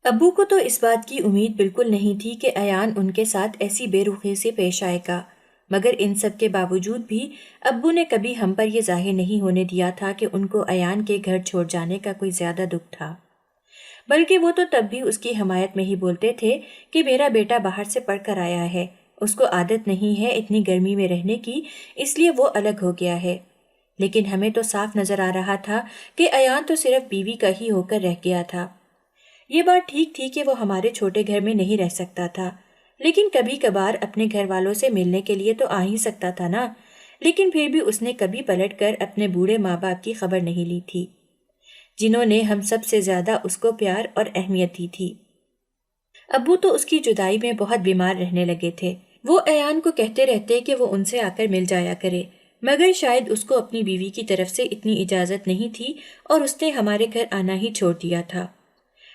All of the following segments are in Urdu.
ابو کو تو اس بات کی امید بالکل نہیں تھی کہ ایان ان کے ساتھ ایسی بے رخی سے پیش آئے گا، مگر ان سب کے باوجود بھی ابو نے کبھی ہم پر یہ ظاہر نہیں ہونے دیا تھا کہ ان کو ایان کے گھر چھوڑ جانے کا کوئی زیادہ دکھ تھا، بلکہ وہ تو تب بھی اس کی حمایت میں ہی بولتے تھے کہ میرا بیٹا باہر سے پڑھ کر آیا ہے، اس کو عادت نہیں ہے اتنی گرمی میں رہنے کی، اس لیے وہ الگ ہو گیا ہے۔ لیکن ہمیں تو صاف نظر آ رہا تھا کہ ایان تو صرف بیوی کا ہی ہو کر رہ گیا تھا۔ یہ بات ٹھیک تھی کہ وہ ہمارے چھوٹے گھر میں نہیں رہ سکتا تھا، لیکن کبھی کبھار اپنے گھر والوں سے ملنے کے لیے تو آ ہی سکتا تھا نا۔ لیکن پھر بھی اس نے کبھی پلٹ کر اپنے بوڑھے ماں باپ کی خبر نہیں لی تھی، جنہوں نے ہم سب سے زیادہ اس کو پیار اور اہمیت دی تھی۔ ابو تو اس کی جدائی میں بہت بیمار رہنے لگے تھے۔ وہ ایان کو کہتے رہتے کہ وہ ان سے آ کر مل جایا کرے، مگر شاید اس کو اپنی بیوی کی طرف سے اتنی اجازت نہیں تھی اور اس نے ہمارے گھر آنا ہی چھوڑ دیا تھا۔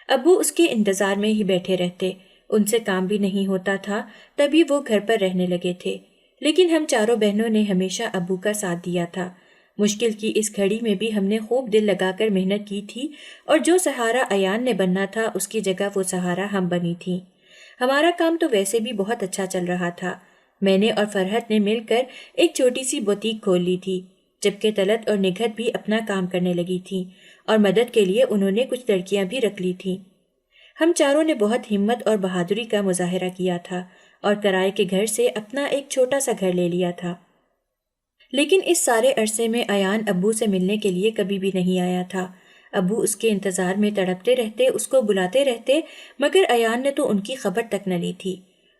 ابو اس کے انتظار میں ہی بیٹھے رہتے، ان سے کام بھی نہیں ہوتا تھا، تبھی وہ گھر پر رہنے لگے تھے۔ لیکن ہم چاروں بہنوں نے ہمیشہ ابو کا ساتھ دیا تھا۔ مشکل کی اس گھڑی میں بھی ہم نے خوب دل لگا کر محنت کی تھی، اور جو سہارا ایان نے بننا تھا اس کی جگہ وہ سہارا ہم بنی تھی۔ ہمارا کام تو ویسے بھی بہت اچھا چل رہا تھا۔ میں نے اور فرحت نے مل کر ایک چھوٹی سی بوتیک کھول لی تھی، جبکہ طلعت اور نگہت بھی اپنا کام کرنے لگی تھی، اور مدد کے لیے انہوں نے کچھ لڑکیاں بھی رکھ لی تھیں۔ ہم چاروں نے بہت ہمت اور بہادری کا مظاہرہ کیا تھا اور کرائے کے گھر سے اپنا ایک چھوٹا سا گھر لے لیا تھا۔ لیکن اس سارے عرصے میں ایان ابو سے ملنے کے لیے کبھی بھی نہیں آیا تھا۔ ابو اس کے انتظار میں تڑپتے رہتے، اس کو بلاتے رہتے، مگر ایان نے تو ان کی خبر تک نہ لی تھی۔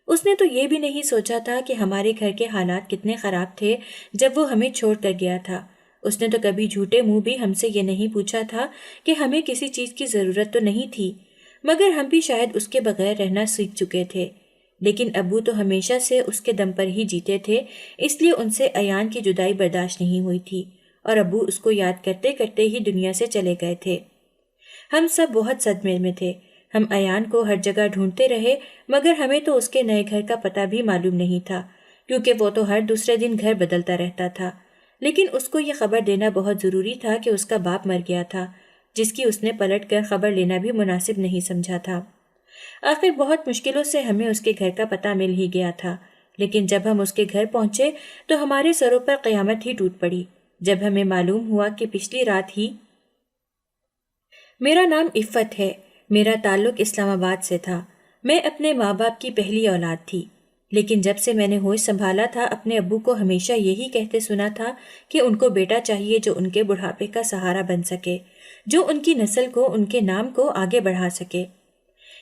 اس نے تو یہ بھی نہیں سوچا تھا کہ ہمارے گھر کے حالات کتنے خراب تھے جب وہ ہمیں چھوڑ کر گیا تھا۔ اس نے تو کبھی جھوٹے منہ بھی ہم سے یہ نہیں پوچھا تھا کہ ہمیں کسی چیز کی ضرورت تو نہیں تھی، مگر ہم بھی شاید اس کے بغیر رہنا سیکھ چکے تھے۔ لیکن ابو تو ہمیشہ سے اس کے دم پر ہی جیتے تھے، اس لیے ان سے ایان کی جدائی برداشت نہیں ہوئی تھی، اور ابو اس کو یاد کرتے کرتے ہی دنیا سے چلے گئے تھے۔ ہم سب بہت صدمے میں تھے۔ ہم ایان کو ہر جگہ ڈھونڈتے رہے، مگر ہمیں تو اس کے نئے گھر کا پتہ بھی معلوم نہیں تھا، کیونکہ وہ تو ہر دوسرے دن گھر بدلتا رہتا تھا۔ لیکن اس کو یہ خبر دینا بہت ضروری تھا کہ اس کا باپ مر گیا تھا، جس کی اس نے پلٹ کر خبر لینا بھی مناسب نہیں سمجھا تھا۔ آخر بہت مشکلوں سے ہمیں اس کے گھر کا پتہ مل ہی گیا تھا، لیکن جب ہم اس کے گھر پہنچے تو ہمارے سروں پر قیامت ہی ٹوٹ پڑی، جب ہمیں معلوم ہوا کہ پچھلی رات ہی میرا نام عفت ہے، میرا تعلق اسلام آباد سے تھا، میں اپنے ماں باپ کی پہلی اولاد تھی، لیکن جب سے میں نے ہوش سنبھالا تھا اپنے ابو کو ہمیشہ یہی کہتے سنا تھا کہ ان کو بیٹا چاہیے جو ان کے بڑھاپے کا سہارا بن سکے، جو ان کی نسل کو، ان کے نام کو آگے بڑھا سکے۔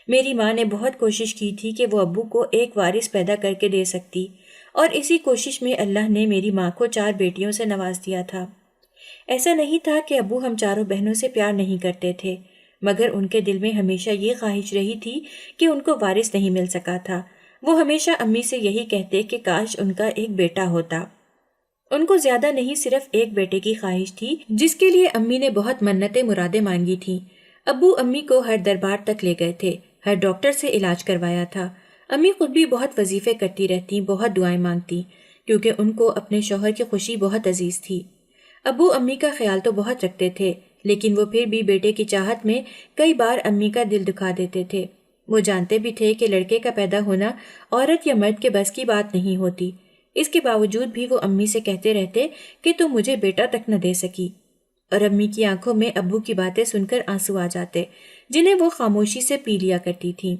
میری ماں نے بہت کوشش کی تھی کہ وہ ابو کو ایک وارث پیدا کر کے دے سکتی، اور اسی کوشش میں اللہ نے میری ماں کو 4 بیٹیوں سے نواز دیا تھا۔ ایسا نہیں تھا کہ ابو ہم چاروں بہنوں سے پیار نہیں کرتے تھے، مگر ان کے دل میں ہمیشہ یہ خواہش رہی تھی کہ ان کو وارث نہیں مل سکا تھا۔ وہ ہمیشہ امی سے یہی کہتے کہ کاش ان کا ایک بیٹا ہوتا۔ ان کو زیادہ نہیں، صرف ایک بیٹے کی خواہش تھی، جس کے لیے امی نے بہت منتیں مرادیں مانگی تھیں۔ ابو امی کو ہر دربار تک لے گئے تھے، ہر ڈاکٹر سے علاج کروایا تھا۔ امی خود بھی بہت وظیفے کرتی رہتی، بہت دعائیں مانگتی، کیونکہ ان کو اپنے شوہر کی خوشی بہت عزیز تھی۔ ابو امی کا خیال تو بہت رکھتے تھے، لیکن وہ پھر بھی بیٹے کی چاہت میں کئی بار امی کا دل دکھا دیتے تھے۔ وہ جانتے بھی تھے کہ لڑکے کا پیدا ہونا عورت یا مرد کے بس کی بات نہیں ہوتی، اس کے باوجود بھی وہ امی سے کہتے رہتے کہ تم مجھے بیٹا تک نہ دے سکی، اور امی کی آنکھوں میں ابو کی باتیں سن کر آنسو آ جاتے، جنہیں وہ خاموشی سے پی لیا کرتی تھیں۔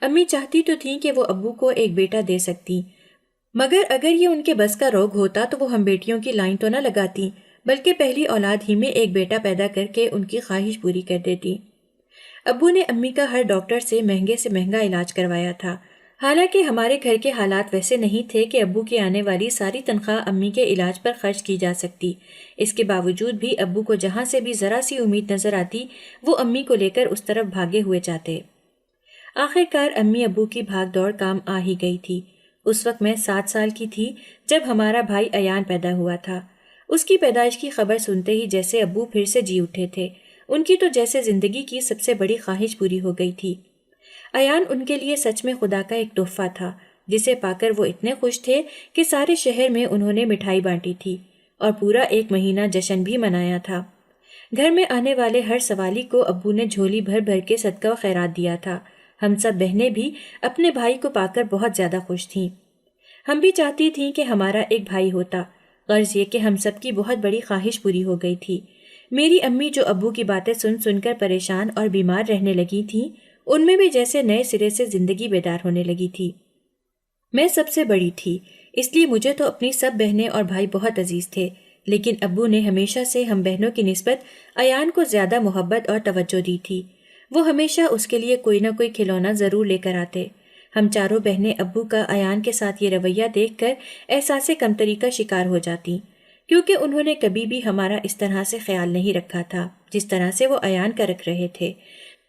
امی چاہتی تو تھیں کہ وہ ابو کو ایک بیٹا دے سکتی، مگر اگر یہ ان کے بس کا روگ ہوتا تو وہ ہم بیٹیوں کی لائن تو نہ لگاتی، بلکہ پہلی اولاد ہی میں ایک بیٹا پیدا کر کے ان کی خواہش پوری کر دیتی۔ ابو نے امی کا ہر ڈاکٹر سے مہنگے سے مہنگا علاج کروایا تھا، حالانکہ ہمارے گھر کے حالات ویسے نہیں تھے کہ ابو کی آنے والی ساری تنخواہ امی کے علاج پر خرچ کی جا سکتی۔ اس کے باوجود بھی ابو کو جہاں سے بھی ذرا سی امید نظر آتی وہ امی کو لے کر اس طرف بھاگے ہوئے جاتے۔ آخر کار امی ابو کی بھاگ دوڑ کام آ ہی گئی تھی۔ اس وقت میں 7 سال کی تھی جب ہمارا بھائی ایان پیدا ہوا تھا۔ اس کی پیدائش کی خبر سنتے ہی جیسے ابو پھر سے جی اٹھے تھے، ان کی تو جیسے زندگی کی سب سے بڑی خواہش پوری ہو گئی تھی۔ ایان ان کے لیے سچ میں خدا کا ایک تحفہ تھا، جسے پا کر وہ اتنے خوش تھے کہ سارے شہر میں انہوں نے مٹھائی بانٹی تھی اور پورا 1 مہینہ جشن بھی منایا تھا۔ گھر میں آنے والے ہر سوالی کو ابو نے جھولی بھر بھر کے صدقہ و خیرات دیا تھا۔ ہم سب بہنیں بھی اپنے بھائی کو پا کر بہت زیادہ خوش تھیں۔ ہم بھی چاہتی تھیں کہ ہمارا ایک بھائی ہوتا، غرض یہ کہ ہم سب کی بہت بڑی خواہش پوری ہو گئی تھی۔ میری امی جو ابو کی باتیں سن سن کر پریشان اور بیمار رہنے لگی تھیں، ان میں بھی جیسے نئے سرے سے زندگی بیدار ہونے لگی تھی۔ میں سب سے بڑی تھی، اس لیے مجھے تو اپنی سب بہنیں اور بھائی بہت عزیز تھے، لیکن ابو نے ہمیشہ سے ہم بہنوں کی نسبت ایان کو زیادہ محبت اور توجہ دی تھی۔ وہ ہمیشہ اس کے لیے کوئی نہ کوئی کھلونا ضرور لے کر آتے۔ ہم چاروں بہنیں ابو کا ایان کے ساتھ یہ رویہ دیکھ کر احساس کمتری کا شکار ہو جاتی، کیونکہ انہوں نے کبھی بھی ہمارا اس طرح سے خیال نہیں رکھا تھا جس طرح سے وہ ایان کا رکھ رہے تھے،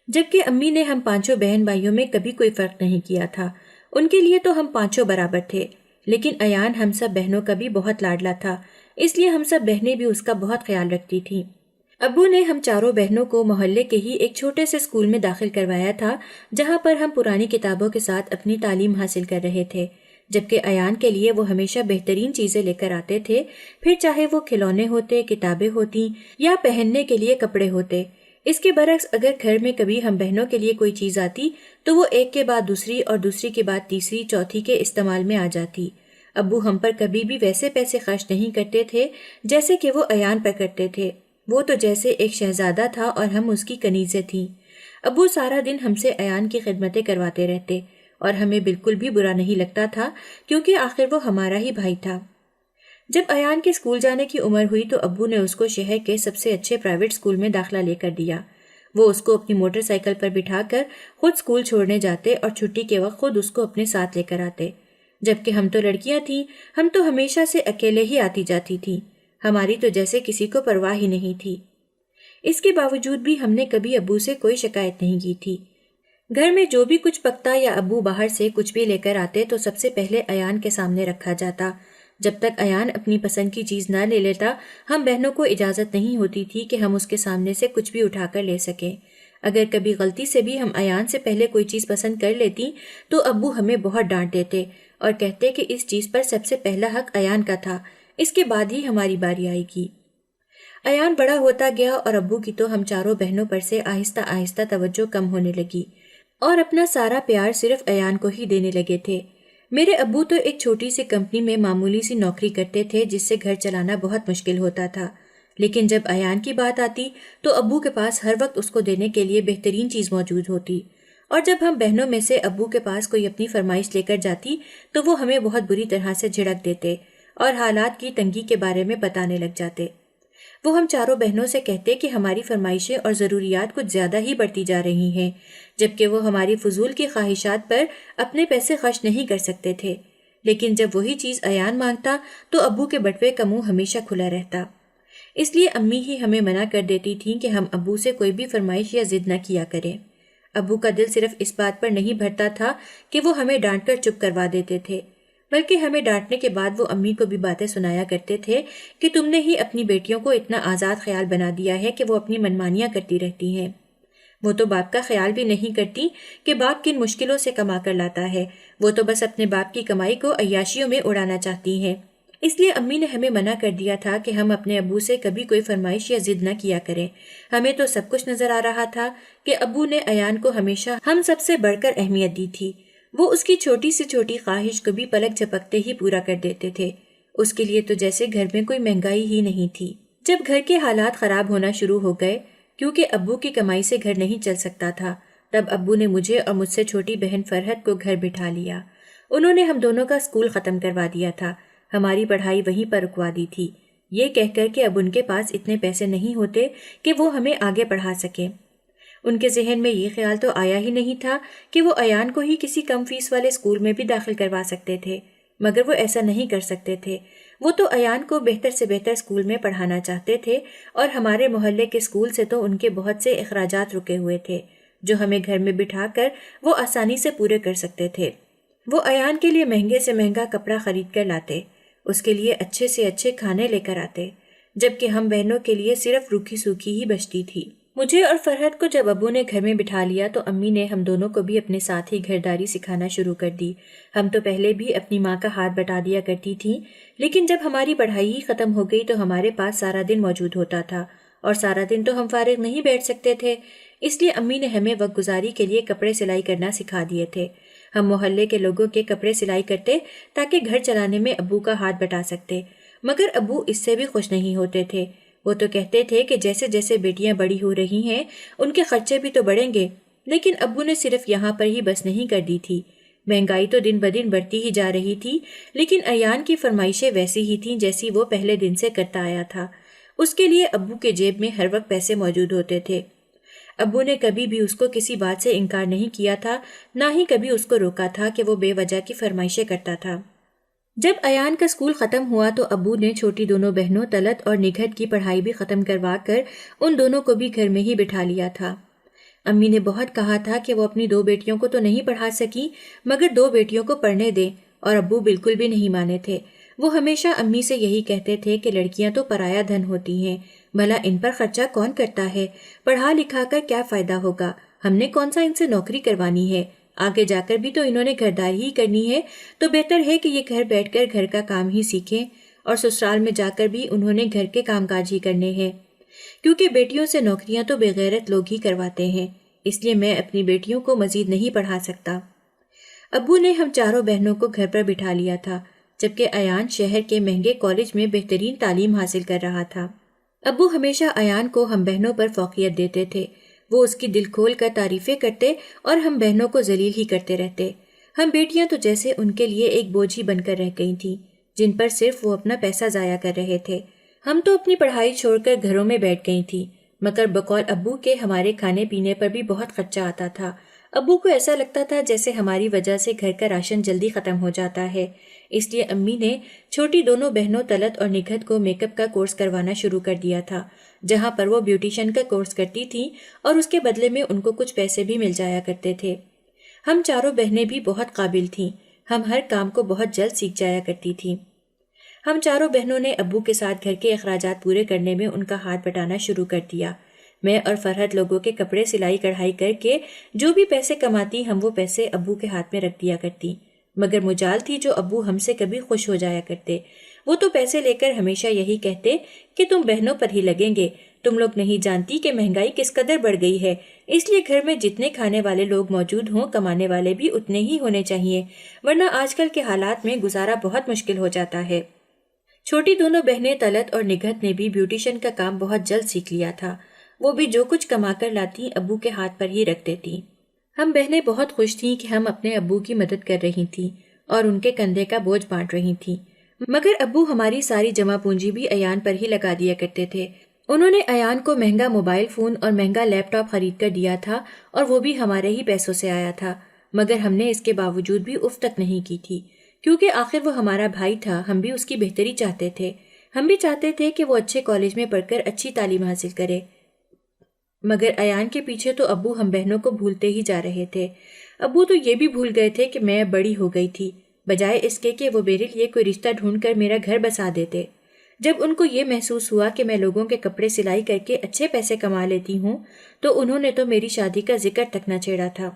جبکہ امی نے ہم پانچوں بہن بھائیوں میں کبھی کوئی فرق نہیں کیا تھا۔ ان کے لیے تو ہم پانچوں برابر تھے، لیکن ایان ہم سب بہنوں کا بھی بہت لاڈلا تھا، اس لیے ہم سب بہنیں بھی اس کا بہت خیال رکھتی تھیں۔ ابو نے ہم چاروں بہنوں کو محلے کے ہی ایک چھوٹے سے اسکول میں داخل کروایا تھا، جہاں پر ہم پرانی کتابوں کے ساتھ اپنی تعلیم حاصل کر رہے تھے، جبکہ ایان کے لیے وہ ہمیشہ بہترین چیزیں لے کر آتے تھے، پھر چاہے وہ کھلونے ہوتے، کتابیں ہوتی یا پہننے کے لیے کپڑے ہوتے۔ اس کے برعکس اگر گھر میں کبھی ہم بہنوں کے لیے کوئی چیز آتی تو وہ ایک کے بعد دوسری اور دوسری کے بعد تیسری چوتھی کے استعمال میں آ جاتی۔ ابو ہم پر کبھی بھی ویسے پیسے خرچ نہیں کرتے تھے جیسے کہ وہ ایان پر کرتے تھے۔ وہ تو جیسے ایک شہزادہ تھا اور ہم اس کی کنیزیں تھیں۔ ابو سارا دن ہم سے ایان کی خدمتیں کرواتے رہتے اور ہمیں بالکل بھی برا نہیں لگتا تھا، کیونکہ آخر وہ ہمارا ہی بھائی تھا۔ جب ایان کے اسکول جانے کی عمر ہوئی تو ابو نے اس کو شہر کے سب سے اچھے پرائیویٹ اسکول میں داخلہ لے کر دیا۔ وہ اس کو اپنی موٹر سائیکل پر بٹھا کر خود اسکول چھوڑنے جاتے اور چھٹی کے وقت خود اس کو اپنے ساتھ لے کر آتے، جبکہ ہم تو لڑکیاں تھیں، ہم تو ہمیشہ سے اکیلے ہی آتی جاتی تھیں، ہماری تو جیسے کسی کو پرواہ ہی نہیں تھی۔ اس کے باوجود بھی ہم نے کبھی ابو سے کوئی شکایت نہیں کی تھی۔ گھر میں جو بھی کچھ پکتا یا ابو باہر سے کچھ بھی لے کر آتے تو سب سے پہلے ایان کے سامنے رکھا جاتا۔ جب تک ایان اپنی پسند کی چیز نہ لے لیتا، ہم بہنوں کو اجازت نہیں ہوتی تھی کہ ہم اس کے سامنے سے کچھ بھی اٹھا کر لے سکیں۔ اگر کبھی غلطی سے بھی ہم ایان سے پہلے کوئی چیز پسند کر لیتی تو ابو ہمیں بہت ڈانٹ دیتے اور کہتے کہ اس چیز پر سب سے پہلا حق ایان کا تھا، اس کے بعد ہی ہماری باری آئے گی۔ ایان بڑا ہوتا گیا اور ابو کی تو ہم چاروں بہنوں پر سے آہستہ آہستہ توجہ کم ہونے لگی اور اپنا سارا پیار صرف ایان کو ہی دینے لگے تھے۔ میرے ابو تو ایک چھوٹی سی کمپنی میں معمولی سی نوکری کرتے تھے جس سے گھر چلانا بہت مشکل ہوتا تھا، لیکن جب ایان کی بات آتی تو ابو کے پاس ہر وقت اس کو دینے کے لیے بہترین چیز موجود ہوتی، اور جب ہم بہنوں میں سے ابو کے پاس کوئی اپنی فرمائش لے کر جاتی تو وہ ہمیں بہت بری طرح سے جھڑک دیتے اور حالات کی تنگی کے بارے میں بتانے لگ جاتے۔ وہ ہم چاروں بہنوں سے کہتے کہ ہماری فرمائشیں اور ضروریات کچھ زیادہ ہی بڑھتی جا رہی ہیں، جبکہ وہ ہماری فضول کی خواہشات پر اپنے پیسے خرچ نہیں کر سکتے تھے، لیکن جب وہی چیز ایان مانگتا تو ابو کے بٹوے کا منہ ہمیشہ کھلا رہتا۔ اس لیے امی ہی ہمیں منع کر دیتی تھیں کہ ہم ابو سے کوئی بھی فرمائش یا ضد نہ کیا کریں۔ ابو کا دل صرف اس بات پر نہیں بھرتا تھا کہ وہ ہمیں ڈانٹ کر چپ کروا دیتے تھے، بلکہ ہمیں ڈانٹنے کے بعد وہ امی کو بھی باتیں سنایا کرتے تھے کہ تم نے ہی اپنی بیٹیوں کو اتنا آزاد خیال بنا دیا ہے کہ وہ اپنی منمانیاں کرتی رہتی ہیں۔ وہ تو باپ کا خیال بھی نہیں کرتی کہ باپ کن مشکلوں سے کما کر لاتا ہے، وہ تو بس اپنے باپ کی کمائی کو عیاشیوں میں اڑانا چاہتی ہیں۔ اس لیے امی نے ہمیں منع کر دیا تھا کہ ہم اپنے ابو سے کبھی کوئی فرمائش یا ضد نہ کیا کریں۔ ہمیں تو سب کچھ نظر آ رہا تھا کہ ابو نے ایان کو ہمیشہ ہم سب سے بڑھ کر اہمیت دی تھی۔ وہ اس کی چھوٹی سے چھوٹی خواہش کو بھی پلک جھپکتے ہی پورا کر دیتے تھے۔ اس کے لیے تو جیسے گھر میں کوئی مہنگائی ہی نہیں تھی۔ جب گھر کے حالات خراب ہونا شروع ہو گئے کیونکہ ابو کی کمائی سے گھر نہیں چل سکتا تھا، تب ابو نے مجھے اور مجھ سے چھوٹی بہن فرحت کو گھر بٹھا لیا۔ انہوں نے ہم دونوں کا اسکول ختم کروا دیا تھا، ہماری پڑھائی وہیں پر رکوا دی تھی، یہ کہہ کر کہ اب ان کے پاس اتنے پیسے نہیں ہوتے کہ وہ ہمیں آگے پڑھا سکیں۔ ان کے ذہن میں یہ خیال تو آیا ہی نہیں تھا کہ وہ ایان کو ہی کسی کم فیس والے اسکول میں بھی داخل کروا سکتے تھے، مگر وہ ایسا نہیں کر سکتے تھے۔ وہ تو ایان کو بہتر سے بہتر اسکول میں پڑھانا چاہتے تھے، اور ہمارے محلے کے اسکول سے تو ان کے بہت سے اخراجات رکے ہوئے تھے جو ہمیں گھر میں بٹھا کر وہ آسانی سے پورے کر سکتے تھے۔ وہ ایان کے لیے مہنگے سے مہنگا کپڑا خرید کر لاتے، اس کے لیے اچھے سے اچھے کھانے لے کر آتے، جبکہ ہم بہنوں کے لیے صرف روکھی سوکھی ہی بچتی تھی۔ مجھے اور فرحت کو جب ابو نے گھر میں بٹھا لیا تو امی نے ہم دونوں کو بھی اپنے ساتھ ہی گھرداری سکھانا شروع کر دی۔ ہم تو پہلے بھی اپنی ماں کا ہاتھ بٹا دیا کرتی تھیں، لیکن جب ہماری پڑھائی ہی ختم ہو گئی تو ہمارے پاس سارا دن موجود ہوتا تھا اور سارا دن تو ہم فارغ نہیں بیٹھ سکتے تھے، اس لیے امی نے ہمیں وقت گزاری کے لیے کپڑے سلائی کرنا سکھا دیے تھے۔ ہم محلے کے لوگوں کے کپڑے سلائی کرتے تاکہ گھر چلانے میں ابو کا ہاتھ بٹا سکتے، مگر ابو اس سے بھی خوش نہیں ہوتے تھے۔ وہ تو کہتے تھے کہ جیسے جیسے بیٹیاں بڑی ہو رہی ہیں ان کے خرچے بھی تو بڑھیں گے، لیکن ابو نے صرف یہاں پر ہی بس نہیں کر دی تھی۔ مہنگائی تو دن بدن بڑھتی ہی جا رہی تھی، لیکن ایان کی فرمائشیں ویسی ہی تھیں جیسی وہ پہلے دن سے کرتا آیا تھا۔ اس کے لیے ابو کے جیب میں ہر وقت پیسے موجود ہوتے تھے۔ ابو نے کبھی بھی اس کو کسی بات سے انکار نہیں کیا تھا، نہ ہی کبھی اس کو روکا تھا کہ وہ بے وجہ کی فرمائشیں کرتا تھا۔ جب ایان کا اسکول ختم ہوا تو ابو نے چھوٹی دونوں بہنوں طلعت اور نگہت کی پڑھائی بھی ختم کروا کر ان دونوں کو بھی گھر میں ہی بٹھا لیا تھا۔ امی نے بہت کہا تھا کہ وہ اپنی 2 بیٹیوں کو تو نہیں پڑھا سکی، مگر 2 بیٹیوں کو پڑھنے دیں، اور ابو بالکل بھی نہیں مانے تھے۔ وہ ہمیشہ امی سے یہی کہتے تھے کہ لڑکیاں تو پرایا دھن ہوتی ہیں، بھلا ان پر خرچہ کون کرتا ہے، پڑھا لکھا کر کیا فائدہ ہوگا، ہم نے کون سا ان سے نوکری کروانی ہے، آگے جا کر بھی تو انہوں نے گھرداری ہی کرنی ہے، تو بہتر ہے کہ یہ گھر بیٹھ کر گھر کا کام ہی سیکھیں، اور سسرال میں جا کر بھی انہوں نے گھر کے کام کاج ہی کرنے ہیں، کیونکہ بیٹیوں سے نوکریاں تو بغیرت لوگ ہی کرواتے ہیں، اس لیے میں اپنی بیٹیوں کو مزید نہیں پڑھا سکتا۔ ابو نے ہم چاروں بہنوں کو گھر پر بٹھا لیا تھا، جبکہ ایان شہر کے مہنگے کالج میں بہترین تعلیم حاصل کر رہا تھا۔ ابو ہمیشہ ایان کو ہم بہنوں پر فوقیت دیتے تھے، وہ اس کی دل کھول کر تعریفیں کرتے اور ہم بہنوں کو ذلیل ہی کرتے رہتے۔ ہم بیٹیاں تو جیسے ان کے لیے ایک بوجھ ہی بن کر رہ گئی تھیں، جن پر صرف وہ اپنا پیسہ ضائع کر رہے تھے۔ ہم تو اپنی پڑھائی چھوڑ کر گھروں میں بیٹھ گئی تھیں، مگر بقول ابو کے ہمارے کھانے پینے پر بھی بہت خرچہ آتا تھا۔ ابو کو ایسا لگتا تھا جیسے ہماری وجہ سے گھر کا راشن جلدی ختم ہو جاتا ہے، اس لیے امی نے چھوٹی دونوں بہنوں طلعت اور نگہت کو میک اپ کا کورس کروانا شروع کر دیا تھا، جہاں پر وہ بیوٹیشن کا کورس کرتی تھیں اور اس کے بدلے میں ان کو کچھ پیسے بھی مل جایا کرتے تھے۔ ہم چاروں بہنیں بھی بہت قابل تھیں، ہم ہر کام کو بہت جلد سیکھ جایا کرتی تھیں۔ ہم چاروں بہنوں نے ابو کے ساتھ گھر کے اخراجات پورے کرنے میں ان کا ہاتھ بٹانا شروع کر دیا۔ میں اور فرحت لوگوں کے کپڑے سلائی کڑھائی کر کے جو بھی پیسے کماتی ہم وہ پیسے ابو کے ہاتھ میں رکھ دیا کرتی، مگر مجال تھی جو ابو ہم سے کبھی خوش ہو جایا کرتے۔ وہ تو پیسے لے کر ہمیشہ یہی کہتے کہ تم بہنوں پر ہی لگیں گے، تم لوگ نہیں جانتی کہ مہنگائی کس قدر بڑھ گئی ہے، اس لیے گھر میں جتنے کھانے والے لوگ موجود ہوں کمانے والے بھی اتنے ہی ہونے چاہیے، ورنہ آج کل کے حالات میں گزارا بہت مشکل ہو جاتا ہے۔ چھوٹی دونوں بہنیں طلعت اور نگہت نے بھی بیوٹیشن کا کام بہت جلد سیکھ لیا تھا، وہ بھی جو کچھ کما کر لاتی ابو کے ہاتھ پر ہی رکھ دیتی۔ ہم بہنیں بہت خوش تھیں کہ ہم اپنے ابو کی مدد کر رہی تھیں اور ان کے کندھے کا بوجھ بانٹ رہی تھیں، مگر ابو ہماری ساری جمع پونجی بھی ایان پر ہی لگا دیا کرتے تھے۔ انہوں نے ایان کو مہنگا موبائل فون اور مہنگا لیپ ٹاپ خرید کر دیا تھا، اور وہ بھی ہمارے ہی پیسوں سے آیا تھا، مگر ہم نے اس کے باوجود بھی اف تک نہیں کی تھی، کیونکہ آخر وہ ہمارا بھائی تھا، ہم بھی اس کی بہتری چاہتے تھے۔ ہم بھی چاہتے تھے کہ وہ اچھے کالج میں پڑھ کر اچھی تعلیم حاصل کرے، مگر ایان کے پیچھے تو ابو ہم بہنوں کو بھولتے ہی جا رہے تھے۔ ابو تو یہ بھی بھول گئے تھے کہ میں بڑی ہو گئی تھی، بجائے اس کے کہ وہ میرے لیے کوئی رشتہ ڈھونڈ کر میرا گھر بسا دیتے۔ جب ان کو یہ محسوس ہوا کہ میں لوگوں کے کپڑے سلائی کر کے اچھے پیسے کما لیتی ہوں، تو انہوں نے تو میری شادی کا ذکر تک نہ چھیڑا تھا۔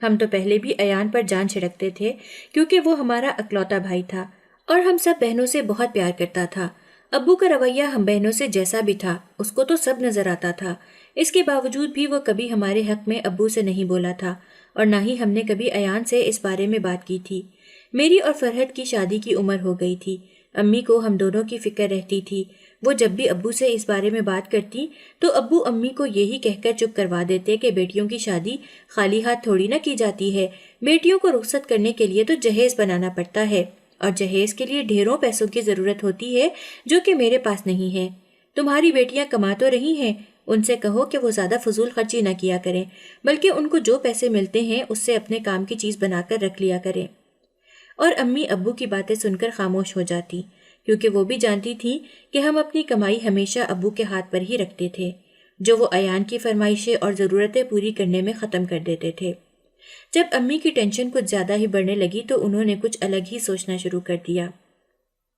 ہم تو پہلے بھی ایان پر جان چھڑکتے تھے، کیونکہ وہ ہمارا اکلوتا بھائی تھا اور ہم سب بہنوں سے بہت پیار کرتا تھا۔ ابو کا رویہ ہم بہنوں سے جیسا بھی تھا اس کو تو سب نظر آتا تھا، اس کے باوجود بھی وہ کبھی ہمارے حق میں ابو سے نہیں بولا تھا، اور نہ ہی ہم نے کبھی ایان سے اس بارے میں بات کی تھی۔ میری اور فرحت کی شادی کی عمر ہو گئی تھی، امی کو ہم دونوں کی فکر رہتی تھی، وہ جب بھی ابو سے اس بارے میں بات کرتی تو ابو امی کو یہی کہہ کر چپ کروا دیتے کہ بیٹیوں کی شادی خالی ہاتھ تھوڑی نہ کی جاتی ہے، بیٹیوں کو رخصت کرنے کے لیے تو جہیز بنانا پڑتا ہے، اور جہیز کے لیے ڈھیروں پیسوں کی ضرورت ہوتی ہے جو کہ میرے پاس نہیں ہے۔ تمہاری بیٹیاں کما تو رہی ہیں، ان سے کہو کہ وہ زیادہ فضول خرچی نہ کیا کریں، بلکہ ان کو جو پیسے ملتے ہیں اس سے اپنے کام کی چیز بنا کر رکھ لیا کریں۔ اور امی ابو کی باتیں سن کر خاموش ہو جاتی، کیونکہ وہ بھی جانتی تھیں کہ ہم اپنی کمائی ہمیشہ ابو کے ہاتھ پر ہی رکھتے تھے، جو وہ ایان کی فرمائشیں اور ضرورتیں پوری کرنے میں ختم کر دیتے تھے۔ جب امی کی ٹینشن کچھ زیادہ ہی بڑھنے لگی تو انہوں نے کچھ الگ ہی سوچنا شروع کر دیا۔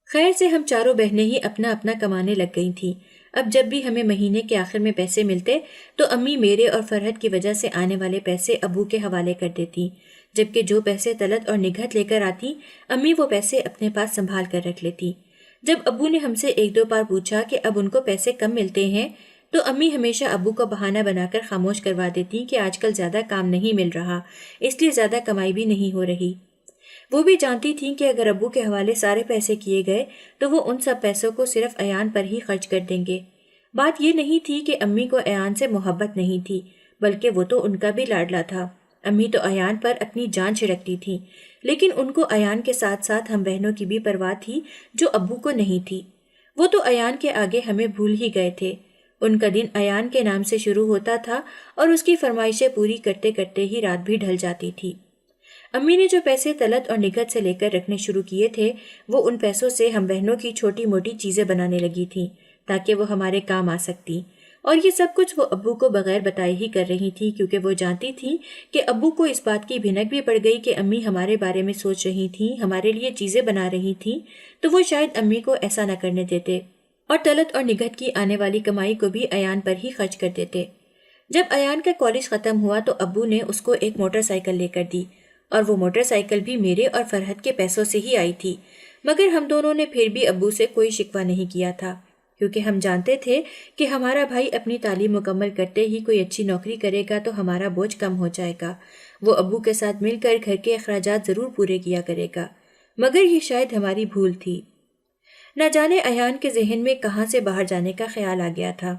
خیر سے ہم چاروں بہنیں ہی اپنا اپنا کمانے لگ گئی تھیں۔ اب جب بھی ہمیں مہینے کے آخر میں پیسے ملتے تو امی میرے اور فرحت کی وجہ سے آنے والے پیسے ابو کے حوالے کر دیتی، جبکہ جو پیسے طلعت اور نگہت لے کر آتی امی وہ پیسے اپنے پاس سنبھال کر رکھ لیتی۔ جب ابو نے ہم سے ایک دو بار پوچھا کہ اب ان کو پیسے کم ملتے ہیں تو امی ہمیشہ ابو کو بہانہ بنا کر خاموش کروا دیتی کہ آج کل زیادہ کام نہیں مل رہا، اس لیے زیادہ کمائی بھی نہیں ہو رہی۔ وہ بھی جانتی تھیں کہ اگر ابو کے حوالے سارے پیسے کیے گئے تو وہ ان سب پیسوں کو صرف ایان پر ہی خرچ کر دیں گے۔ بات یہ نہیں تھی کہ امی کو ایان سے محبت نہیں تھی، بلکہ وہ تو ان کا بھی لاڈلا تھا۔ امی تو ایان پر اپنی جان چھڑکتی تھی، لیکن ان کو ایان کے ساتھ ساتھ ہم بہنوں کی بھی پرواہ تھی جو ابو کو نہیں تھی۔ وہ تو ایان کے آگے ہمیں بھول ہی گئے تھے۔ ان کا دن ایان کے نام سے شروع ہوتا تھا اور اس کی فرمائشیں پوری کرتے کرتے ہی رات بھی ڈھل جاتی تھی۔ امی نے جو پیسے طلعت اور نگہت سے لے کر رکھنے شروع کیے تھے، وہ ان پیسوں سے ہم بہنوں کی چھوٹی موٹی چیزیں بنانے لگی تھیں تاکہ وہ ہمارے کام آ سکتی، اور یہ سب کچھ وہ ابو کو بغیر بتائے ہی کر رہی تھی، کیونکہ وہ جانتی تھی کہ ابو کو اس بات کی بھنک بھی پڑ گئی کہ امی ہمارے بارے میں سوچ رہی تھیں، ہمارے لیے چیزیں بنا رہی تھیں، تو وہ شاید امی کو ایسا نہ کرنے دیتے اور طلعت اور نگہت کی آنے والی کمائی کو بھی ایان پر ہی خرچ کر دیتے۔ جب ایان کا کالج ختم ہوا تو ابو نے اس کو ایک موٹر سائیکل لے کر دی، اور وہ موٹر سائیکل بھی میرے اور فرحت کے پیسوں سے ہی آئی تھی، مگر ہم دونوں نے پھر بھی ابو سے کوئی شکوہ نہیں کیا تھا، کیونکہ ہم جانتے تھے کہ ہمارا بھائی اپنی تعلیم مکمل کرتے ہی کوئی اچھی نوکری کرے گا تو ہمارا بوجھ کم ہو جائے گا، وہ ابو کے ساتھ مل کر گھر کے اخراجات ضرور پورے کیا کرے گا۔ مگر یہ شاید ہماری بھول تھی۔ نہ جانے ایان کے ذہن میں کہاں سے باہر جانے کا خیال آ گیا تھا۔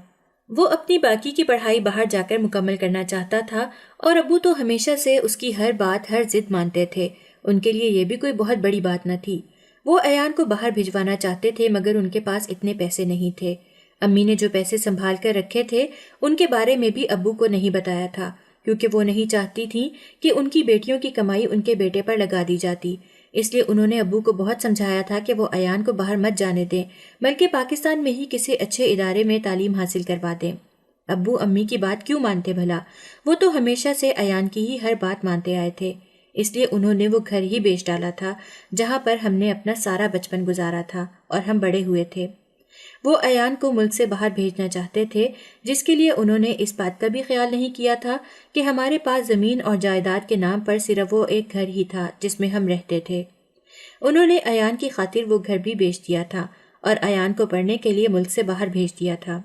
وہ اپنی باقی کی پڑھائی باہر جا کر مکمل کرنا چاہتا تھا، اور ابو تو ہمیشہ سے اس کی ہر بات ہر ضد مانتے تھے۔ ان کے لیے یہ بھی کوئی بہت بڑی بات نہ تھی۔ وہ ایان کو باہر بھجوانا چاہتے تھے، مگر ان کے پاس اتنے پیسے نہیں تھے۔ امی نے جو پیسے سنبھال کر رکھے تھے ان کے بارے میں بھی ابو کو نہیں بتایا تھا، کیونکہ وہ نہیں چاہتی تھی کہ ان کی بیٹیوں کی کمائی ان کے بیٹے پر لگا دی جاتی۔ اس لیے انہوں نے ابو کو بہت سمجھایا تھا کہ وہ ایان کو باہر مت جانے دیں، بلکہ پاکستان میں ہی کسی اچھے ادارے میں تعلیم حاصل کروا دیں۔ ابو امی کی بات کیوں مانتے بھلا؟ وہ تو ہمیشہ سے ایان کی ہی ہر بات مانتے آئے تھے۔ اس لیے انہوں نے وہ گھر ہی بیچ ڈالا تھا جہاں پر ہم نے اپنا سارا بچپن گزارا تھا اور ہم بڑے ہوئے تھے۔ وہ ایان کو ملک سے باہر بھیجنا چاہتے تھے، جس کے لیے انہوں نے اس بات کا بھی خیال نہیں کیا تھا کہ ہمارے پاس زمین اور جائیداد کے نام پر صرف وہ ایک گھر ہی تھا جس میں ہم رہتے تھے۔ انہوں نے ایان کی خاطر وہ گھر بھی بیچ دیا تھا اور ایان کو پڑھنے کے لیے ملک سے باہر بھیج دیا تھا۔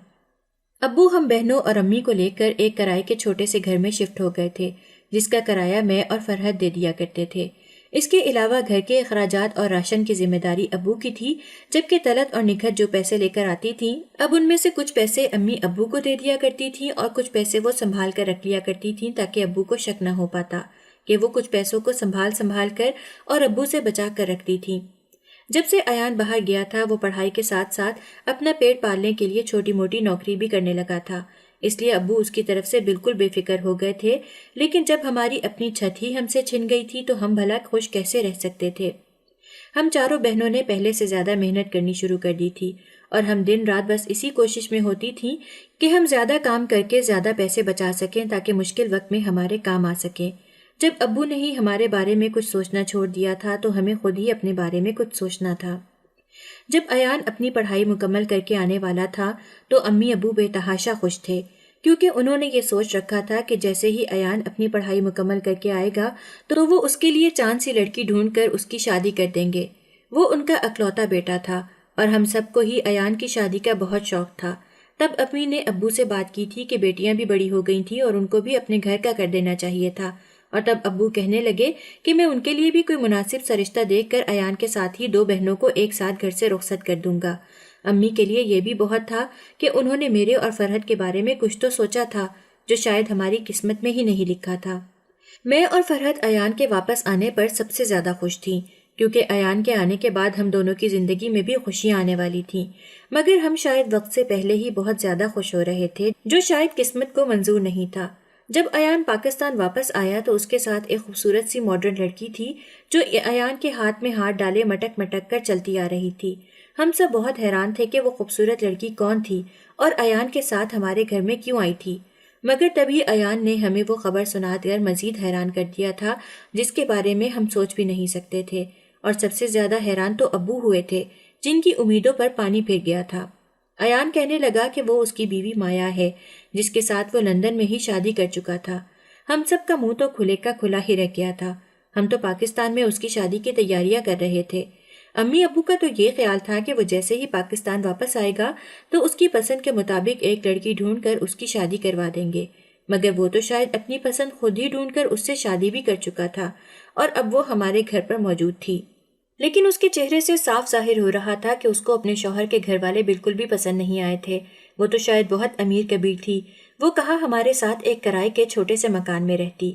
ابو ہم بہنوں اور امی کو لے کر ایک کرائے کے چھوٹے سے گھر میں شفٹ ہو گئے تھے، جس کا کرایہ میں اور فرحت دے دیا کرتے تھے۔ اس کے علاوہ گھر کے اخراجات اور راشن کی ذمہ داری ابو کی تھی، جبکہ طلعت اور نگہت جو پیسے لے کر آتی تھیں، اب ان میں سے کچھ پیسے امی ابو کو دے دیا کرتی تھیں اور کچھ پیسے وہ سنبھال کر رکھ لیا کرتی تھیں تاکہ ابو کو شک نہ ہو پاتا کہ وہ کچھ پیسوں کو سنبھال کر اور ابو سے بچا کر رکھتی تھیں۔ جب سے ایان باہر گیا تھا وہ پڑھائی کے ساتھ ساتھ اپنا پیٹ پالنے کے لیے چھوٹی موٹی نوکری بھی کرنے لگا تھا، اس لیے ابو اس کی طرف سے بالکل بے فکر ہو گئے تھے۔ لیکن جب ہماری اپنی چھت ہی ہم سے چھن گئی تھی تو ہم بھلا خوش کیسے رہ سکتے تھے؟ ہم چاروں بہنوں نے پہلے سے زیادہ محنت کرنی شروع کر دی تھی، اور ہم دن رات بس اسی کوشش میں ہوتی تھیں کہ ہم زیادہ کام کر کے زیادہ پیسے بچا سکیں تاکہ مشکل وقت میں ہمارے کام آ سکیں۔ جب ابو نے ہی ہمارے بارے میں کچھ سوچنا چھوڑ دیا تھا تو ہمیں خود ہی اپنے بارے میں کچھ سوچنا تھا۔ جب ایان اپنی پڑھائی مکمل کر کے آنے والا تھا تو امی ابو بے تحاشا خوش تھے، کیونکہ انہوں نے یہ سوچ رکھا تھا کہ جیسے ہی ایان اپنی پڑھائی مکمل کر کے آئے گا تو وہ اس کے لیے چاند سی لڑکی ڈھونڈ کر اس کی شادی کر دیں گے۔ وہ ان کا اکلوتا بیٹا تھا اور ہم سب کو ہی ایان کی شادی کا بہت شوق تھا۔ تب امی نے ابو سے بات کی تھی کہ بیٹیاں بھی بڑی ہو گئی تھیں اور ان کو بھی اپنے گھر کا کر دینا چاہیے تھا، اور تب ابو کہنے لگے کہ میں ان کے لیے بھی کوئی مناسب سا رشتہ دیکھ کر ایان کے ساتھ ہی دو بہنوں کو ایک ساتھ گھر سے رخصت کر دوں گا۔ امی کے لیے یہ بھی بہت تھا کہ انہوں نے میرے اور فرحت کے بارے میں کچھ تو سوچا تھا جو شاید ہماری قسمت میں ہی نہیں لکھا تھا۔ میں اور فرحت ایان کے واپس آنے پر سب سے زیادہ خوش تھیں، کیونکہ ایان کے آنے کے بعد ہم دونوں کی زندگی میں بھی خوشیاں آنے والی تھیں، مگر ہم شاید وقت سے پہلے ہی بہت زیادہ خوش ہو رہے تھے، جو شاید قسمت کو منظور نہیں تھا۔ جب ایان پاکستان واپس آیا تو اس کے ساتھ ایک خوبصورت سی ماڈرن لڑکی تھی جو ایان کے ہاتھ میں ہاتھ ڈالے مٹک مٹک کر چلتی آ رہی تھی۔ ہم سب بہت حیران تھے کہ وہ خوبصورت لڑکی کون تھی اور ایان کے ساتھ ہمارے گھر میں کیوں آئی تھی، مگر تبھی ایان نے ہمیں وہ خبر سنا کر مزید حیران کر دیا تھا جس کے بارے میں ہم سوچ بھی نہیں سکتے تھے، اور سب سے زیادہ حیران تو ابو ہوئے تھے جن کی امیدوں پر پانی پھر گیا تھا۔ ایان کہنے لگا کہ وہ اس کی بیوی مایا ہے جس کے ساتھ وہ لندن میں ہی شادی کر چکا تھا۔ ہم سب کا منہ تو کھلے کا کھلا ہی رہ گیا تھا، ہم تو پاکستان میں اس کی شادی کی تیاریاں کر رہے تھے۔ امی ابو کا تو یہ خیال تھا کہ وہ جیسے ہی پاکستان واپس آئے گا تو اس کی پسند کے مطابق ایک لڑکی ڈھونڈ کر اس کی شادی کروا دیں گے، مگر وہ تو شاید اپنی پسند خود ہی ڈھونڈ کر اس سے شادی بھی کر چکا تھا اور اب وہ ہمارے گھر پر موجود تھی۔ لیکن اس کے چہرے سے صاف ظاہر ہو رہا تھا کہ اس کو اپنے شوہر کے گھر والے بالکل بھی پسند نہیں آئے تھے۔ وہ تو شاید بہت امیر کبیر تھی، وہ کہا ہمارے ساتھ ایک کرائے کے چھوٹے سے مکان میں رہتی۔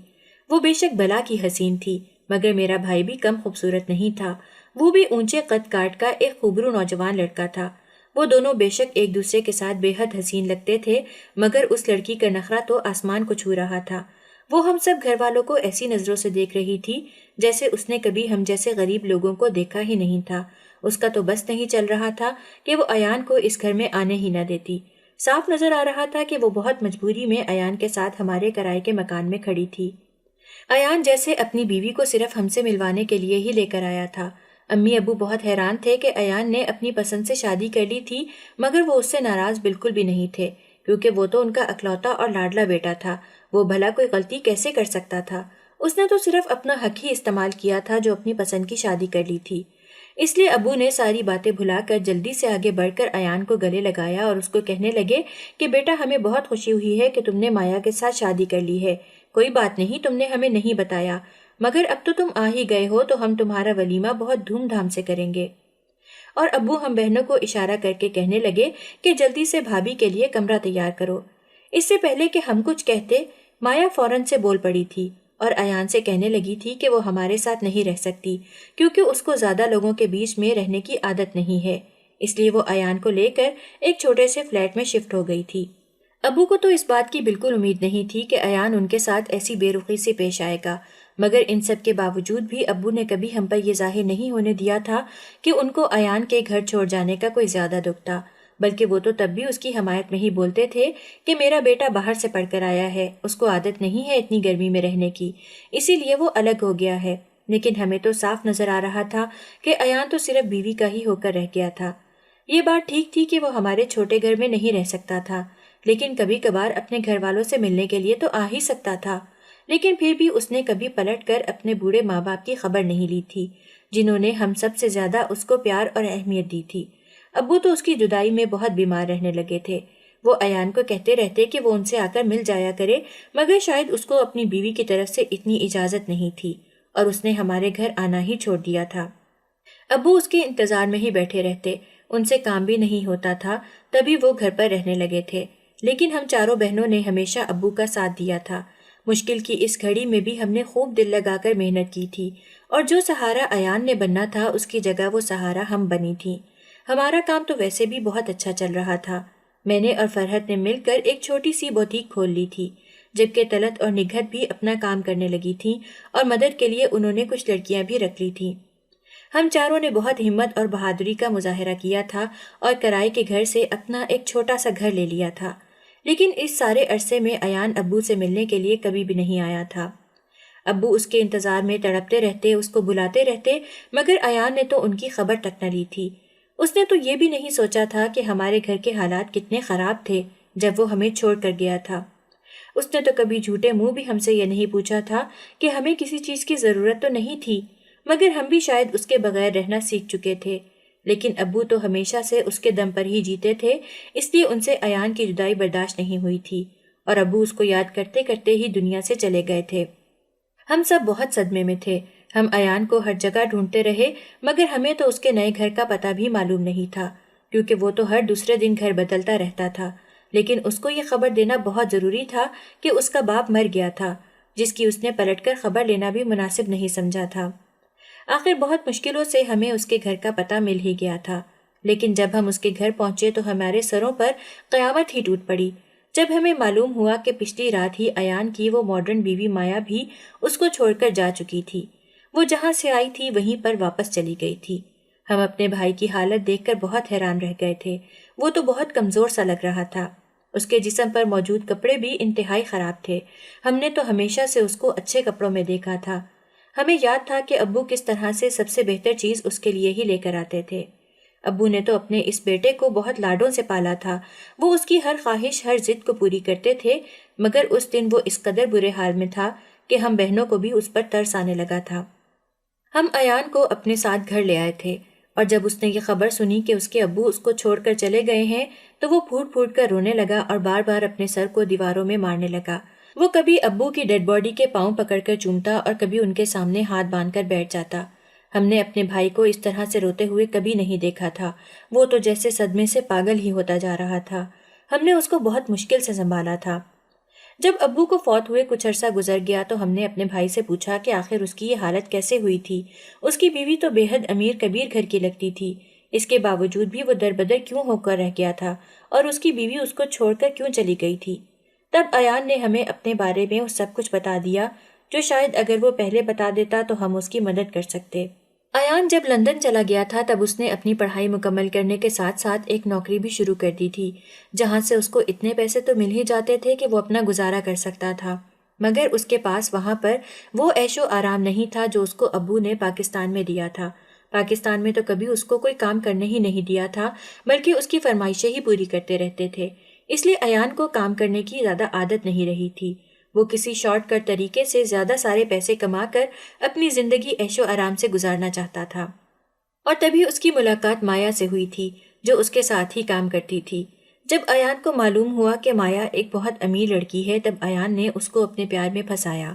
وہ بے شک بلا کی حسین تھی، مگر میرا بھائی بھی کم خوبصورت نہیں تھا، وہ بھی اونچے قد کاٹ کا ایک خوبرو نوجوان لڑکا تھا۔ وہ دونوں بے شک ایک دوسرے کے ساتھ بے حد حسین لگتے تھے، مگر اس لڑکی کا نخرہ تو آسمان کو چھو رہا تھا۔ وہ ہم سب گھر والوں کو ایسی نظروں سے دیکھ رہی تھی جیسے اس نے کبھی ہم جیسے غریب لوگوں کو دیکھا ہی نہیں تھا۔ اس کا تو بس نہیں چل رہا تھا کہ وہ ایان کو اس گھر میں آنے ہی نہ دیتی۔ صاف نظر آ رہا تھا کہ وہ بہت مجبوری میں ایان کے ساتھ ہمارے کرائے کے مکان میں کھڑی تھی۔ ایان جیسے اپنی بیوی کو صرف ہم سے ملوانے کے لیے ہی لے کر آیا تھا۔ امی ابو بہت حیران تھے کہ ایان نے اپنی پسند سے شادی کر لی تھی، مگر وہ اس سے ناراض بالکل بھی نہیں تھے، کیونکہ وہ تو ان کا اکلوتا اور لاڈلا بیٹا تھا۔ وہ بھلا کوئی غلطی کیسے کر سکتا تھا؟ اس نے تو صرف اپنا حق ہی استعمال کیا تھا جو اپنی پسند کی شادی کر لی تھی۔ اس لیے ابو نے ساری باتیں بھلا کر جلدی سے آگے بڑھ کر ایان کو گلے لگایا اور اس کو کہنے لگے کہ بیٹا، ہمیں بہت خوشی ہوئی ہے کہ تم نے مایا کے ساتھ شادی کر لی ہے۔ کوئی بات نہیں، تم نے ہمیں نہیں بتایا، مگر اب تو تم آ ہی گئے ہو تو ہم تمہارا ولیمہ بہت دھوم دھام سے کریں گے۔ اور ابو ہم بہنوں کو اشارہ کر کے کہنے لگے کہ جلدی سے بھابھی کے لیے کمرہ تیار کرو۔ اس سے پہلے کہ ہم کچھ کہتے، مایا فوراً سے بول پڑی تھی اور ایان سے کہنے لگی تھی کہ وہ ہمارے ساتھ نہیں رہ سکتی، کیونکہ اس کو زیادہ لوگوں کے بیچ میں رہنے کی عادت نہیں ہے۔ اس لیے وہ ایان کو لے کر ایک چھوٹے سے فلیٹ میں شفٹ ہو گئی تھی۔ ابو کو تو اس بات کی بالکل امید نہیں تھی کہ ایان ان کے ساتھ ایسی بے رخی سے پیش آئے گا، مگر ان سب کے باوجود بھی ابو نے کبھی ہم پر یہ ظاہر نہیں ہونے دیا تھا کہ ان کو ایان کے گھر چھوڑ جانے کا کوئی زیادہ دکھ تھا، بلکہ وہ تو تب بھی اس کی حمایت میں ہی بولتے تھے کہ میرا بیٹا باہر سے پڑھ کر آیا ہے، اس کو عادت نہیں ہے اتنی گرمی میں رہنے کی، اسی لیے وہ الگ ہو گیا ہے۔ لیکن ہمیں تو صاف نظر آ رہا تھا کہ ایان تو صرف بیوی کا ہی ہو کر رہ گیا تھا۔ یہ بات ٹھیک تھی کہ وہ ہمارے چھوٹے گھر میں نہیں رہ سکتا تھا، لیکن کبھی کبھار اپنے گھر والوں سے ملنے کے لیے تو آ ہی سکتا تھا۔ لیکن پھر بھی اس نے کبھی پلٹ کر اپنے بوڑھے ماں باپ کی خبر نہیں لی تھی، جنہوں نے ہم سب سے زیادہ اس کو پیار اور اہمیت دی تھی۔ ابو تو اس کی جدائی میں بہت بیمار رہنے لگے تھے۔ وہ ایان کو کہتے رہتے کہ وہ ان سے آ کر مل جایا کرے، مگر شاید اس کو اپنی بیوی کی طرف سے اتنی اجازت نہیں تھی اور اس نے ہمارے گھر آنا ہی چھوڑ دیا تھا۔ ابو اس کے انتظار میں ہی بیٹھے رہتے، ان سے کام بھی نہیں ہوتا تھا، تبھی وہ گھر پر رہنے لگے تھے۔ لیکن ہم چاروں بہنوں نے ہمیشہ ابو کا ساتھ دیا تھا۔ مشکل کی اس گھڑی میں بھی ہم نے خوب دل لگا کر محنت کی تھی، اور جو سہارا ایان نے بننا تھا اس کی جگہ وہ سہارا ہم بنی تھیں۔ ہمارا کام تو ویسے بھی بہت اچھا چل رہا تھا۔ میں نے اور فرحت نے مل کر ایک چھوٹی سی بوتیک کھول لی تھی، جبکہ طلعت اور نگہت بھی اپنا کام کرنے لگی تھیں اور مدد کے لیے انہوں نے کچھ لڑکیاں بھی رکھ لی تھیں۔ ہم چاروں نے بہت ہمت اور بہادری کا مظاہرہ کیا تھا اور کرائے کے گھر سے اپنا ایک چھوٹا سا گھر لے لیا تھا۔ لیکن اس سارے عرصے میں ایان ابو سے ملنے کے لیے کبھی بھی نہیں آیا تھا۔ ابو اس کے انتظار میں تڑپتے رہتے، اس کو بلاتے رہتے، مگر ایان نے تو ان کی خبر تک نہ لی تھی۔ اس نے تو یہ بھی نہیں سوچا تھا کہ ہمارے گھر کے حالات کتنے خراب تھے جب وہ ہمیں چھوڑ کر گیا تھا۔ اس نے تو کبھی جھوٹے منہ بھی ہم سے یہ نہیں پوچھا تھا کہ ہمیں کسی چیز کی ضرورت تو نہیں تھی، مگر ہم بھی شاید اس کے بغیر رہنا سیکھ چکے تھے۔ لیکن ابو تو ہمیشہ سے اس کے دم پر ہی جیتے تھے، اس لیے ان سے ایان کی جدائی برداشت نہیں ہوئی تھی، اور ابو اس کو یاد کرتے کرتے ہی دنیا سے چلے گئے تھے۔ ہم سب بہت صدمے میں تھے۔ ہم ایان کو ہر جگہ ڈھونڈتے رہے، مگر ہمیں تو اس کے نئے گھر کا پتہ بھی معلوم نہیں تھا، کیونکہ وہ تو ہر دوسرے دن گھر بدلتا رہتا تھا۔ لیکن اس کو یہ خبر دینا بہت ضروری تھا کہ اس کا باپ مر گیا تھا، جس کی اس نے پلٹ کر خبر لینا بھی مناسب نہیں سمجھا تھا۔ آخر بہت مشکلوں سے ہمیں اس کے گھر کا پتہ مل ہی گیا تھا، لیکن جب ہم اس کے گھر پہنچے تو ہمارے سروں پر قیامت ہی ٹوٹ پڑی، جب ہمیں معلوم ہوا کہ پچھلی رات ہی ایان کی وہ ماڈرن بیوی مایا بھی اس کو چھوڑ کر جا چکی تھی۔ وہ جہاں سے آئی تھی وہیں پر واپس چلی گئی تھی۔ ہم اپنے بھائی کی حالت دیکھ کر بہت حیران رہ گئے تھے۔ وہ تو بہت کمزور سا لگ رہا تھا، اس کے جسم پر موجود کپڑے بھی انتہائی خراب تھے۔ ہم نے تو ہمیشہ سے اس کو اچھے کپڑوں میں دیکھا تھا۔ ہمیں یاد تھا کہ ابو کس طرح سے سب سے بہتر چیز اس کے لیے ہی لے کر آتے تھے۔ ابو نے تو اپنے اس بیٹے کو بہت لاڈوں سے پالا تھا، وہ اس کی ہر خواہش، ہر ضد کو پوری کرتے تھے، مگر اس دن وہ اس قدر برے حال میں تھا کہ ہم بہنوں کو بھی اس پر ترس آنے لگا تھا۔ ہم ایان کو اپنے ساتھ گھر لے آئے تھے اور جب اس نے یہ خبر سنی کہ اس کے ابو اس کو چھوڑ کر چلے گئے ہیں تو وہ پھوٹ پھوٹ کر رونے لگا اور بار بار اپنے سر کو دیواروں میں مارنے لگا۔ وہ کبھی ابو کی ڈیڈ باڈی کے پاؤں پکڑ کر چومتا اور کبھی ان کے سامنے ہاتھ باندھ کر بیٹھ جاتا۔ ہم نے اپنے بھائی کو اس طرح سے روتے ہوئے کبھی نہیں دیکھا تھا، وہ تو جیسے صدمے سے پاگل ہی ہوتا جا رہا تھا۔ ہم نے اس کو بہت مشکل سے سنبھالا تھا۔ جب ابو کو فوت ہوئے کچھ عرصہ گزر گیا تو ہم نے اپنے بھائی سے پوچھا کہ آخر اس کی یہ حالت کیسے ہوئی تھی۔ اس کی بیوی تو بے حد امیر کبیر گھر کی لگتی تھی، اس کے باوجود بھی وہ دربدر کیوں ہو کر رہ گیا تھا اور اس کی بیوی اس کو چھوڑ کر کیوں چلی گئی تھی؟ تب ایان نے ہمیں اپنے بارے میں وہ سب کچھ بتا دیا جو شاید اگر وہ پہلے بتا دیتا تو ہم اس کی مدد کر سکتے۔ ایان جب لندن چلا گیا تھا تب اس نے اپنی پڑھائی مکمل کرنے کے ساتھ ساتھ ایک نوکری بھی شروع کر دی تھی، جہاں سے اس کو اتنے پیسے تو مل ہی جاتے تھے کہ وہ اپنا گزارا کر سکتا تھا، مگر اس کے پاس وہاں پر وہ عیش و آرام نہیں تھا جو اس کو ابو نے پاکستان میں دیا تھا۔ پاکستان میں تو کبھی اس کو کوئی کام کرنے ہی نہیں دیا تھا، بلکہ اس کی فرمائشیں ہی پوری کرتے رہتے تھے، اس لیے ایان کو کام کرنے کی زیادہ عادت نہیں رہی تھی۔ وہ کسی شارٹ کٹ طریقے سے زیادہ سارے پیسے کما کر اپنی زندگی عیش و آرام سے گزارنا چاہتا تھا، اور تبھی اس کی ملاقات مایا سے ہوئی تھی جو اس کے ساتھ ہی کام کرتی تھی۔ جب ایان کو معلوم ہوا کہ مایا ایک بہت امیر لڑکی ہے تب ایان نے اس کو اپنے پیار میں پھنسایا۔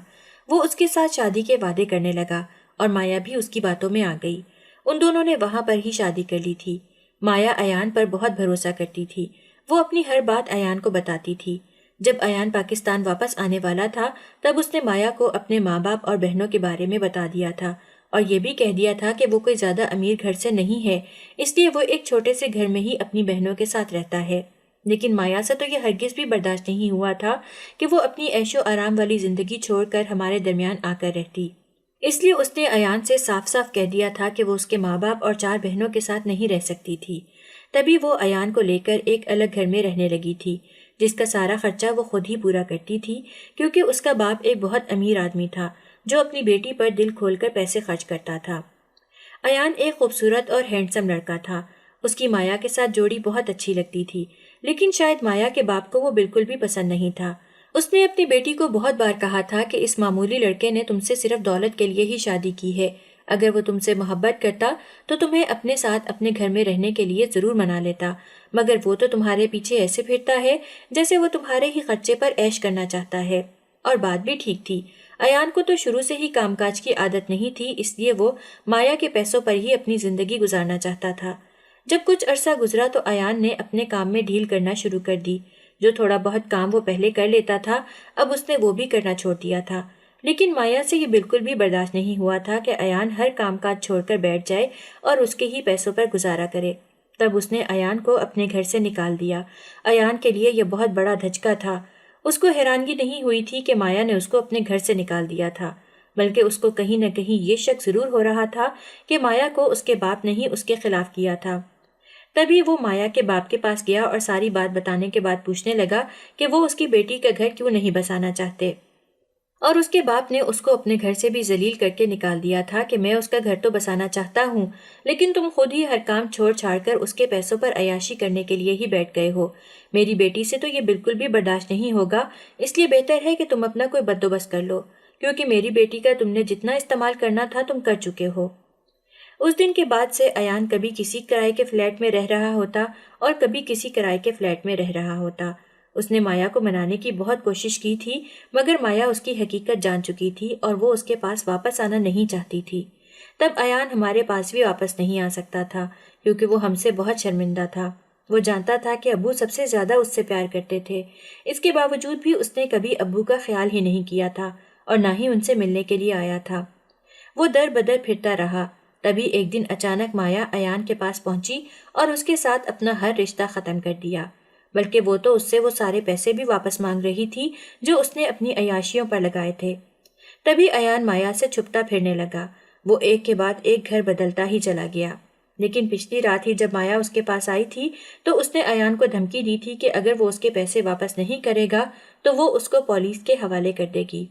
وہ اس کے ساتھ شادی کے وعدے کرنے لگا اور مایا بھی اس کی باتوں میں آ گئی۔ ان دونوں نے وہاں پر ہی شادی کر لی تھی۔ مایا ایان پر بہت بھروسہ کرتی تھی، وہ اپنی ہر بات ایان کو بتاتی تھی۔ جب ایان پاکستان واپس آنے والا تھا تب اس نے مایا کو اپنے ماں باپ اور بہنوں کے بارے میں بتا دیا تھا اور یہ بھی کہہ دیا تھا کہ وہ کوئی زیادہ امیر گھر سے نہیں ہے، اس لیے وہ ایک چھوٹے سے گھر میں ہی اپنی بہنوں کے ساتھ رہتا ہے۔ لیکن مایا سے تو یہ ہرگز بھی برداشت نہیں ہوا تھا کہ وہ اپنی عیش و آرام والی زندگی چھوڑ کر ہمارے درمیان آ کر رہتی، اس لیے اس نے ایان سے صاف صاف کہہ دیا تھا کہ وہ اس کے ماں باپ اور 4 بہنوں کے ساتھ نہیں رہ سکتی تھی۔ تبھی وہ ایان کو لے کر ایک الگ گھر میں رہنے لگی تھی، جس کا سارا خرچہ وہ خود ہی پورا کرتی تھی، کیونکہ اس کا باپ ایک بہت امیر آدمی تھا جو اپنی بیٹی پر دل کھول کر پیسے خرچ کرتا تھا۔ ایان ایک خوبصورت اور ہینڈسم لڑکا تھا، اس کی مایا کے ساتھ جوڑی بہت اچھی لگتی تھی، لیکن شاید مایا کے باپ کو وہ بالکل بھی پسند نہیں تھا۔ اس نے اپنی بیٹی کو بہت بار کہا تھا کہ اس معمولی لڑکے نے تم سے صرف دولت کے لیے ہی شادی کی ہے، اگر وہ تم سے محبت کرتا تو تمہیں اپنے ساتھ اپنے گھر میں رہنے کے لیے ضرور منا لیتا، مگر وہ تو تمہارے پیچھے ایسے پھرتا ہے جیسے وہ تمہارے ہی خرچے پر عیش کرنا چاہتا ہے۔ اور بات بھی ٹھیک تھی، ایان کو تو شروع سے ہی کام کاج کی عادت نہیں تھی، اس لیے وہ مایا کے پیسوں پر ہی اپنی زندگی گزارنا چاہتا تھا۔ جب کچھ عرصہ گزرا تو ایان نے اپنے کام میں ڈھیل کرنا شروع کر دی، جو تھوڑا بہت کام وہ پہلے کر لیتا تھا اب اس نے وہ بھی کرنا چھوڑ دیا تھا۔ لیکن مایا سے یہ بالکل بھی برداشت نہیں ہوا تھا کہ ایان ہر کام کاج چھوڑ کر بیٹھ جائے اور اس کے ہی پیسوں پر گزارا کرے۔ تب اس نے ایان کو اپنے گھر سے نکال دیا۔ ایان کے لیے یہ بہت بڑا دھچکا تھا، اس کو حیرانگی نہیں ہوئی تھی کہ مایا نے اس کو اپنے گھر سے نکال دیا تھا، بلکہ اس کو کہیں نہ کہیں یہ شک ضرور ہو رہا تھا کہ مایا کو اس کے باپ نے ہی اس کے خلاف کیا تھا۔ تبھی وہ مایا کے باپ کے پاس گیا اور ساری بات بتانے کے بعد پوچھنے لگا کہ وہ اس کی بیٹی کا گھر کیوں نہیں بسانا چاہتے، اور اس کے باپ نے اس کو اپنے گھر سے بھی ذلیل کر کے نکال دیا تھا کہ میں اس کا گھر تو بسانا چاہتا ہوں، لیکن تم خود ہی ہر کام چھوڑ چھاڑ کر اس کے پیسوں پر عیاشی کرنے کے لیے ہی بیٹھ گئے ہو۔ میری بیٹی سے تو یہ بالکل بھی برداشت نہیں ہوگا، اس لیے بہتر ہے کہ تم اپنا کوئی بندوبست کر لو، کیونکہ میری بیٹی کا تم نے جتنا استعمال کرنا تھا تم کر چکے ہو۔ اس دن کے بعد سے ایان کبھی کسی کرائے کے فلیٹ میں رہ رہا ہوتا اور کبھی کسی کرائے کے فلیٹ میں رہ رہا ہوتا۔ اس نے مایا کو منانے کی بہت کوشش کی تھی، مگر مایا اس کی حقیقت جان چکی تھی اور وہ اس کے پاس واپس آنا نہیں چاہتی تھی۔ تب ایان ہمارے پاس بھی واپس نہیں آ سکتا تھا، کیونکہ وہ ہم سے بہت شرمندہ تھا۔ وہ جانتا تھا کہ ابو سب سے زیادہ اس سے پیار کرتے تھے، اس کے باوجود بھی اس نے کبھی ابو کا خیال ہی نہیں کیا تھا اور نہ ہی ان سے ملنے کے لیے آیا تھا۔ وہ در بدر پھرتا رہا۔ تبھی ایک دن اچانک مایا ایان کے پاس پہنچی اور اس کے ساتھ اپنا ہر رشتہ ختم کر دیا، بلکہ وہ تو اس سے وہ سارے پیسے بھی واپس مانگ رہی تھی جو اس نے اپنی عیاشیوں پر لگائے تھے۔ تبھی ایان مایا سے چھپتا پھرنے لگا، وہ ایک کے بعد ایک گھر بدلتا ہی چلا گیا۔ لیکن پچھلی رات ہی جب مایا اس کے پاس آئی تھی تو اس نے ایان کو دھمکی دی تھی کہ اگر وہ اس کے پیسے واپس نہیں کرے گا تو وہ اس کو پولیس کے حوالے کر دے گی۔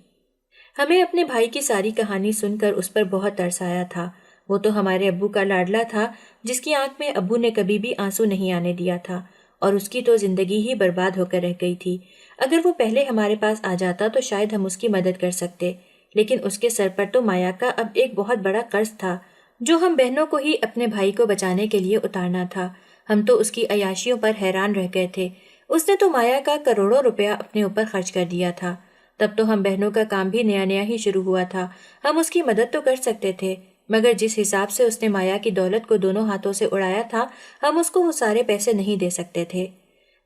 ہمیں اپنے بھائی کی ساری کہانی سن کر اس پر بہت ترس آیا تھا۔ وہ تو ہمارے ابو کا لاڈلا تھا، جس کی آنکھ میں ابو نے کبھی بھی آنسو نہیں آنے دیا تھا، اور اس کی تو زندگی ہی برباد ہو کر رہ گئی تھی۔ اگر وہ پہلے ہمارے پاس آ جاتا تو شاید ہم اس کی مدد کر سکتے، لیکن اس کے سر پر تو مایا کا اب ایک بہت بڑا قرض تھا۔ جو ہم بہنوں کو ہی اپنے بھائی کو بچانے کے لیے اتارنا تھا۔ ہم تو اس کی عیاشیوں پر حیران رہ گئے تھے۔ اس نے تو مایا کا کروڑوں روپیہ اپنے اوپر خرچ کر دیا تھا۔ تب تو ہم بہنوں کا کام بھی نیا نیا ہی شروع ہوا تھا۔ ہم اس کی مدد تو کر سکتے تھے، مگر جس حساب سے اس نے مایا کی دولت کو دونوں ہاتھوں سے اڑایا تھا، ہم اس کو وہ سارے پیسے نہیں دے سکتے تھے۔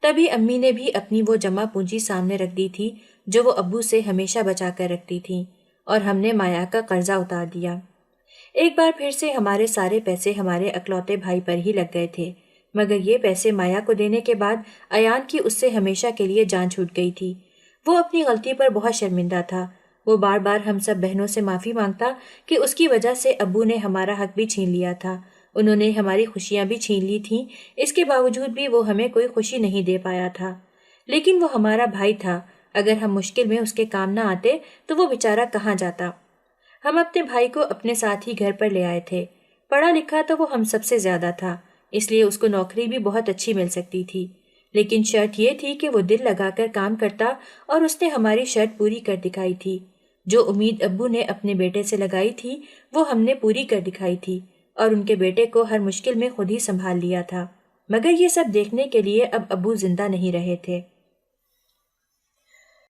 تبھی امی نے بھی اپنی وہ جمع پونجی سامنے رکھ دی تھی جو وہ ابو سے ہمیشہ بچا کر رکھتی تھی، اور ہم نے مایا کا قرضہ اتار دیا۔ ایک بار پھر سے ہمارے سارے پیسے ہمارے اکلوتے بھائی پر ہی لگ گئے تھے، مگر یہ پیسے مایا کو دینے کے بعد ایان کی اس سے ہمیشہ کے لیے جان چھوٹ گئی تھی۔ وہ اپنی غلطی پر بہت شرمندہ تھا۔ وہ بار بار ہم سب بہنوں سے معافی مانگتا کہ اس کی وجہ سے ابو نے ہمارا حق بھی چھین لیا تھا، انہوں نے ہماری خوشیاں بھی چھین لی تھیں۔ اس کے باوجود بھی وہ ہمیں کوئی خوشی نہیں دے پایا تھا۔ لیکن وہ ہمارا بھائی تھا، اگر ہم مشکل میں اس کے کام نہ آتے تو وہ بیچارہ کہاں جاتا۔ ہم اپنے بھائی کو اپنے ساتھ ہی گھر پر لے آئے تھے۔ پڑھا لکھا تو وہ ہم سب سے زیادہ تھا، اس لیے اس کو نوکری بھی بہت اچھی مل سکتی تھی، لیکن شرط یہ تھی کہ وہ دل لگا کر کام کرتا، اور اس نے ہماری شرط پوری کر دکھائی تھی۔ جو امید ابو نے اپنے بیٹے سے لگائی تھی وہ ہم نے پوری کر دکھائی تھی، اور ان کے بیٹے کو ہر مشکل میں خود ہی سنبھال لیا تھا۔ مگر یہ سب دیکھنے کے لیے اب ابو زندہ نہیں رہے تھے۔